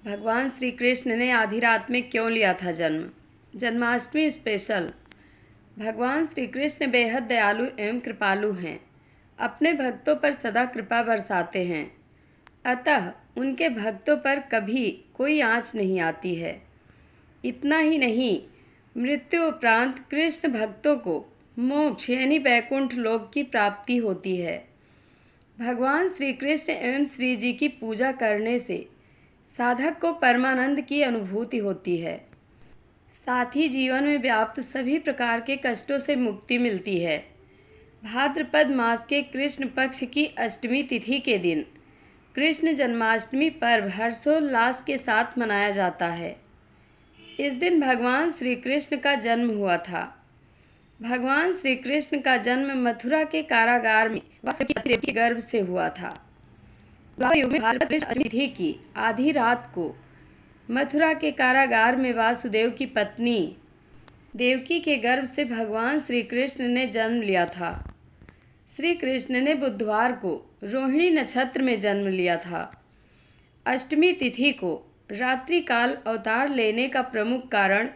भगवान श्री कृष्ण ने आधी रात में क्यों लिया था जन्म। जन्माष्टमी स्पेशल। भगवान श्री कृष्ण बेहद दयालु एवं कृपालु हैं। अपने भक्तों पर सदा कृपा बरसाते हैं, अतः उनके भक्तों पर कभी कोई आँच नहीं आती है। इतना ही नहीं, मृत्यु उपरांत कृष्ण भक्तों को मोक्ष यानी वैकुंठ लोक की प्राप्ति होती है। भगवान श्री कृष्ण एवं श्री जी की पूजा करने से साधक को परमानंद की अनुभूति होती है, साथ ही जीवन में व्याप्त सभी प्रकार के कष्टों से मुक्ति मिलती है। भाद्रपद मास के कृष्ण पक्ष की अष्टमी तिथि के दिन कृष्ण जन्माष्टमी पर्व हर्षोल्लास के साथ मनाया जाता है। इस दिन भगवान श्री कृष्ण का जन्म हुआ था। भगवान श्री कृष्ण का जन्म मथुरा के कारागार में वासुदेव के गर्भ से हुआ था। युग में अष्टमी तिथि की आधी रात को मथुरा के कारागार में वासुदेव की पत्नी देवकी के गर्भ से भगवान श्री कृष्ण ने जन्म लिया था। श्री कृष्ण ने बुधवार को रोहिणी नक्षत्र में जन्म लिया था। अष्टमी तिथि को रात्रि काल अवतार लेने का प्रमुख कारण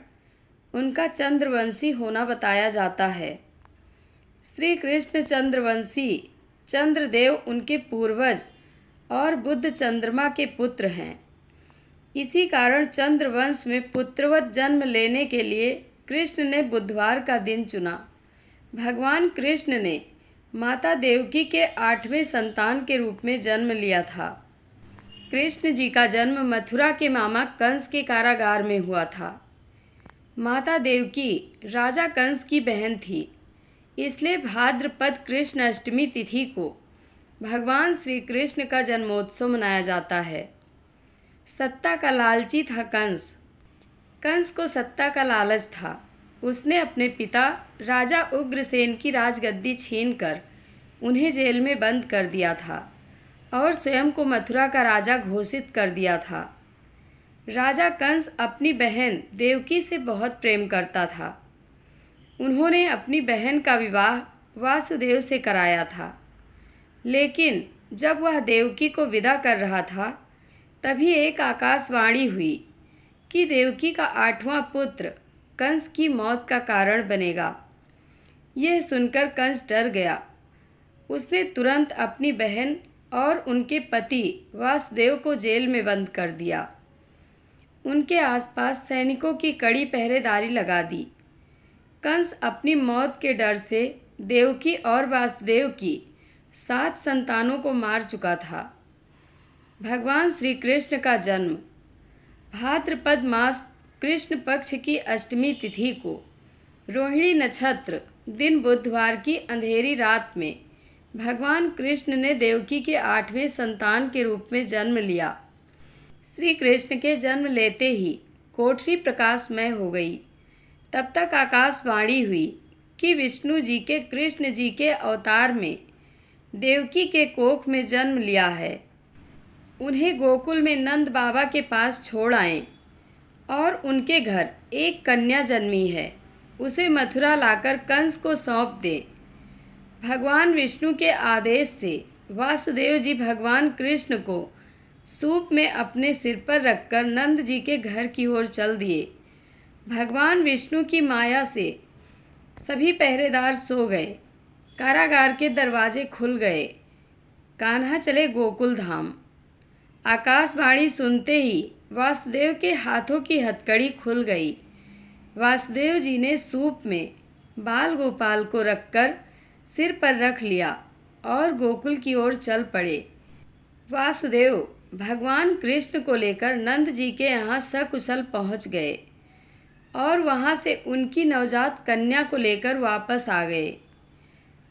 उनका चंद्रवंशी होना बताया जाता है। श्री कृष्ण चंद्रवंशी, चंद्रदेव उनके पूर्वज और बुध चंद्रमा के पुत्र हैं। इसी कारण चंद्रवंश में पुत्रवत जन्म लेने के लिए कृष्ण ने बुधवार का दिन चुना। भगवान कृष्ण ने माता देवकी के 8वें संतान के रूप में जन्म लिया था। कृष्ण जी का जन्म मथुरा के मामा कंस के कारागार में हुआ था। माता देवकी राजा कंस की बहन थी, इसलिए भाद्रपद कृष्ण अष्टमी तिथि को भगवान श्री कृष्ण का जन्मोत्सव मनाया जाता है। सत्ता का लालची था कंस। कंस को सत्ता का लालच था। उसने अपने पिता राजा उग्रसेन की राजगद्दी छीनकर उन्हें जेल में बंद कर दिया था और स्वयं को मथुरा का राजा घोषित कर दिया था। राजा कंस अपनी बहन देवकी से बहुत प्रेम करता था। उन्होंने अपनी बहन का विवाह वासुदेव से कराया था, लेकिन जब वह देवकी को विदा कर रहा था तभी एक आकाशवाणी हुई कि देवकी का 8वां पुत्र कंस की मौत का कारण बनेगा। यह सुनकर कंस डर गया। उसने तुरंत अपनी बहन और उनके पति वासुदेव को जेल में बंद कर दिया। उनके आसपास सैनिकों की कड़ी पहरेदारी लगा दी। कंस अपनी मौत के डर से देवकी और वासुदेव की 7 संतानों को मार चुका था। भगवान श्री कृष्ण का जन्म भाद्रपद मास कृष्ण पक्ष की अष्टमी तिथि को रोहिणी नक्षत्र दिन बुधवार की अंधेरी रात में भगवान कृष्ण ने देवकी के 8वें संतान के रूप में जन्म लिया। श्री कृष्ण के जन्म लेते ही कोठरी प्रकाशमय हो गई। तब तक आकाशवाणी हुई कि विष्णु जी के कृष्ण जी के अवतार में देवकी के कोख में जन्म लिया है। उन्हें गोकुल में नंद बाबा के पास छोड़ आएं और उनके घर एक कन्या जन्मी है, उसे मथुरा लाकर कंस को सौंप दें। भगवान विष्णु के आदेश से वासुदेव जी भगवान कृष्ण को सूप में अपने सिर पर रखकर नंद जी के घर की ओर चल दिए। भगवान विष्णु की माया से सभी पहरेदार सो गए। कारागार के दरवाजे खुल गए। कान्हा चले गोकुल धाम। आकाशवाणी सुनते ही वासुदेव के हाथों की हथकड़ी खुल गई। वासुदेव जी ने सूप में बाल गोपाल को रखकर सिर पर रख लिया और गोकुल की ओर चल पड़े। वासुदेव भगवान कृष्ण को लेकर नंद जी के यहाँ सकुशल पहुँच गए और वहाँ से उनकी नवजात कन्या को लेकर वापस आ गए।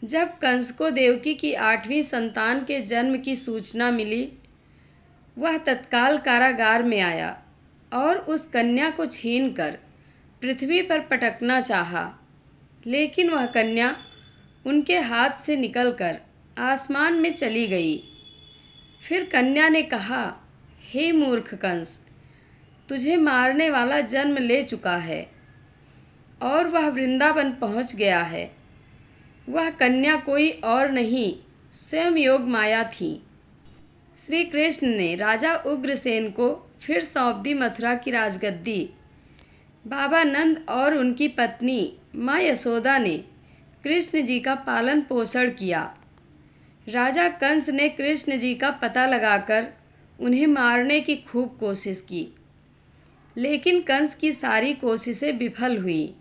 जब कंस को देवकी की 8वीं संतान के जन्म की सूचना मिली, वह तत्काल कारागार में आया और उस कन्या को छीनकर पृथ्वी पर पटकना चाहा, लेकिन वह कन्या उनके हाथ से निकलकर आसमान में चली गई। फिर कन्या ने कहा, हे मूर्ख कंस, तुझे मारने वाला जन्म ले चुका है और वह वृंदावन पहुंच गया है। वह कन्या कोई और नहीं, स्वयं योग माया थी। श्री कृष्ण ने राजा उग्रसेन को फिर सौंप दी मथुरा की राजगद्दी। बाबा नंद और उनकी पत्नी माँ यशोदा ने कृष्ण जी का पालन पोषण किया। राजा कंस ने कृष्ण जी का पता लगाकर उन्हें मारने की खूब कोशिश की, लेकिन कंस की सारी कोशिशें विफल हुई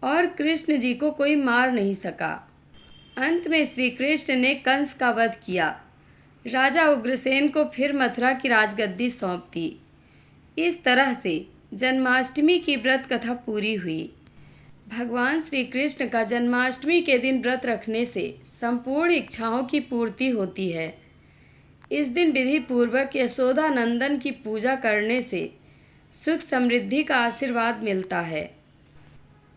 और कृष्ण जी को कोई मार नहीं सका। अंत में श्री कृष्ण ने कंस का वध किया। राजा उग्रसेन को फिर मथुरा की राजगद्दी सौंप दी। इस तरह से जन्माष्टमी की व्रत कथा पूरी हुई। भगवान श्री कृष्ण का जन्माष्टमी के दिन व्रत रखने से संपूर्ण इच्छाओं की पूर्ति होती है। इस दिन विधि पूर्वक यशोदा नंदन की पूजा करने से सुख समृद्धि का आशीर्वाद मिलता है।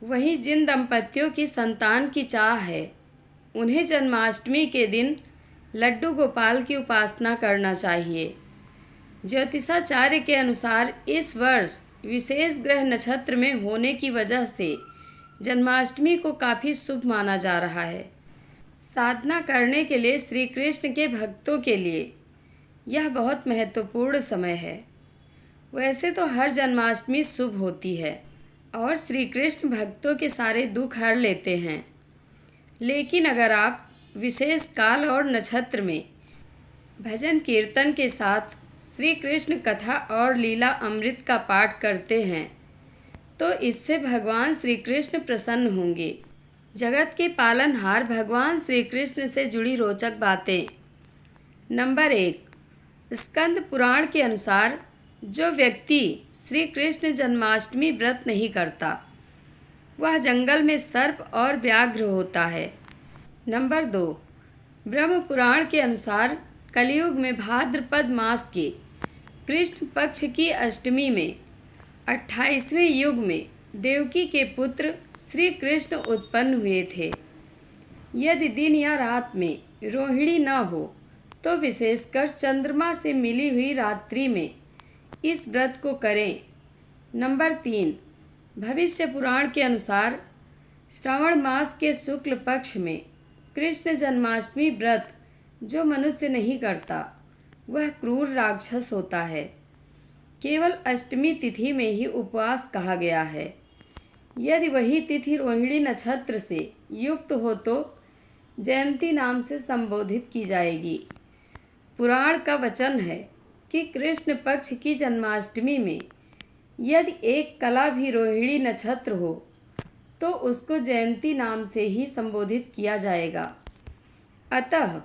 वहीं जिन दंपतियों की संतान की चाह है, उन्हें जन्माष्टमी के दिन लड्डू गोपाल की उपासना करना चाहिए। ज्योतिषाचार्य के अनुसार इस वर्ष विशेष ग्रह नक्षत्र में होने की वजह से जन्माष्टमी को काफ़ी शुभ माना जा रहा है। साधना करने के लिए श्री कृष्ण के भक्तों के लिए यह बहुत महत्वपूर्ण समय है। वैसे तो हर जन्माष्टमी शुभ होती है और श्री कृष्ण भक्तों के सारे दुख हर लेते हैं, लेकिन अगर आप विशेष काल और नक्षत्र में भजन कीर्तन के साथ श्री कृष्ण कथा और लीला अमृत का पाठ करते हैं तो इससे भगवान श्री कृष्ण प्रसन्न होंगे। जगत के पालनहार भगवान श्री कृष्ण से जुड़ी रोचक बातें। नंबर 1, स्कंद पुराण के अनुसार जो व्यक्ति श्री कृष्ण जन्माष्टमी व्रत नहीं करता वह जंगल में सर्प और व्याघ्र होता है। नंबर 2, ब्रह्म पुराण के अनुसार कलयुग में भाद्रपद मास के कृष्ण पक्ष की अष्टमी में 28वें युग में देवकी के पुत्र श्री कृष्ण उत्पन्न हुए थे। यदि दिन या रात में रोहिणी न हो तो विशेषकर चंद्रमा से मिली हुई रात्रि में इस व्रत को करें। नंबर 3, भविष्य पुराण के अनुसार श्रावण मास के शुक्ल पक्ष में कृष्ण जन्माष्टमी व्रत जो मनुष्य नहीं करता वह क्रूर राक्षस होता है। केवल अष्टमी तिथि में ही उपवास कहा गया है। यदि वही तिथि रोहिणी नक्षत्र से युक्त हो तो जयंती नाम से संबोधित की जाएगी। पुराण का वचन है कि कृष्ण पक्ष की जन्माष्टमी में यदि एक कला भी रोहिणी नक्षत्र हो तो उसको जयंती नाम से ही संबोधित किया जाएगा। अतः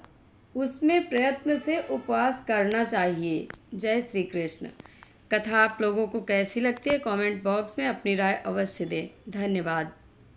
उसमें प्रयत्न से उपवास करना चाहिए। जय श्री कृष्ण। कथा आप लोगों को कैसी लगती है कमेंट बॉक्स में अपनी राय अवश्य दें। धन्यवाद।